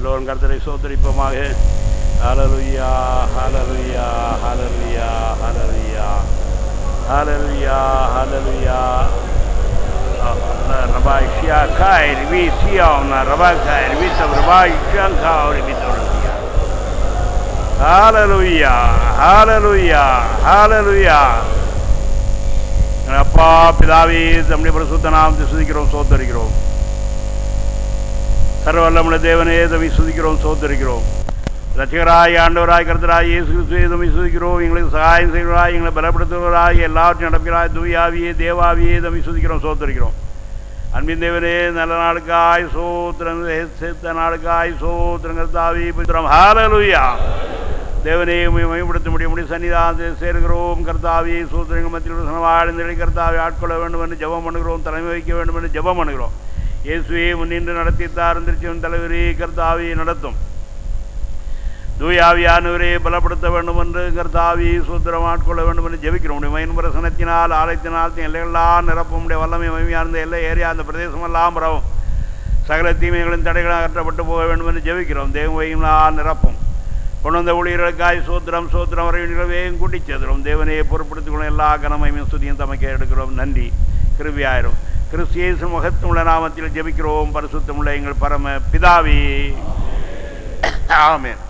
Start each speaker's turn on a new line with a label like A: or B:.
A: எல்லோரும் கர்த்தரை சோதரிப்போமாக. ஹல்லேலூயா ஹல்லேலூயா ஹல்லேலூயா ஹல்லேலூயா ஹல்லேலூயா ஹல்லேலூயா. Rabai Shiakai, we see on Rabakai, we have Rabai Shankar, we have. Hallelujah, hallelujah, hallelujah. அப்பா பிதாவே தம்முடைய பரிசுத்த நாமத்தை துதிக்கிறோம் சோதரிக்கிறோம். சர்வவல்லமுள்ள தேவனே தம்மை துதிக்கிறோம் சோதரிக்கிறோம். ரட்சகராய் ஆண்டவராய் கர்த்தராய் இயேசு கிறிஸ்துவே தம்மை துதிக்கிறோம். எங்களுக்கு சகாயம் செய்வராய், எங்களை பலப்படுத்துவராய், எல்லாவற்றையும் நடக்கிறாய் தூயாவியே தேவாவியே தம்மை துதிக்கிறோம் சோதரிக்கிறோம். அன்பின் தேவனே நல்ல நாளுக்காய் சோத்திரம், செத்த நாளுக்காய் சோத்திரம் கர்த்தாவே புத்திரம். ஹல்லேலூயா. தேவனே மேம்படுத்த முடிய சன்னிதானத்தை சேர்கிறோம் கர்த்தாவே. சோத்திரங்கள் மத்தியில் வாழ்ந்த கர்த்தாவை ஆட்கொள்ள வேண்டும் என்று ஜெபம் பண்ணுகிறோம். தலைமை வைக்க வேண்டும் என்று ஜெபம் பண்ணுகிறோம். இயேசுவே முன்னின்று நடத்தித்தார் திருச்சியின் தலைவரே கர்த்தாவே நடத்தும். தூயாவியானவரே பலப்படுத்த வேண்டும் என்று கர்த்தாவே சூத்திரம் ஆட்கொள்ள வேண்டும் என்று ஜெபிக்கிறோம். உடைய மயின்பரசனத்தினால் ஆலயத்தினால் எல்லைகளெல்லாம் நிரப்பும். உடைய வல்லமை மகிமையார்ந்த எல்லை ஏரியா அந்த பிரதேசமெல்லாம் பரவும். சகல தீமைகளின் தடைகள் அகற்றப்பட்டு போக வேண்டும் என்று ஜெபிக்கிறோம். தேவமையினால் நிரப்பும். கொண்டு வந்த ஊழியர்களுக்காய் சோத்திரம் சோத்திரம் வரையும் கூட்டிச் சேர்க்கிறோம். தேவனையை பொறுப்படுத்திக் கொள்ள எல்லா கனமையும் ஸ்துதியும் தமக்கே எடுக்கிறோம். நன்றி கிருபையாயிரும். கிறிஸ்து இயேசு மகத்துவமுள்ள நாமத்தில் ஜெபிக்கிறோம் பரிசுத்தமுள்ள எங்கள் பரம பிதாவே. ஆமென்.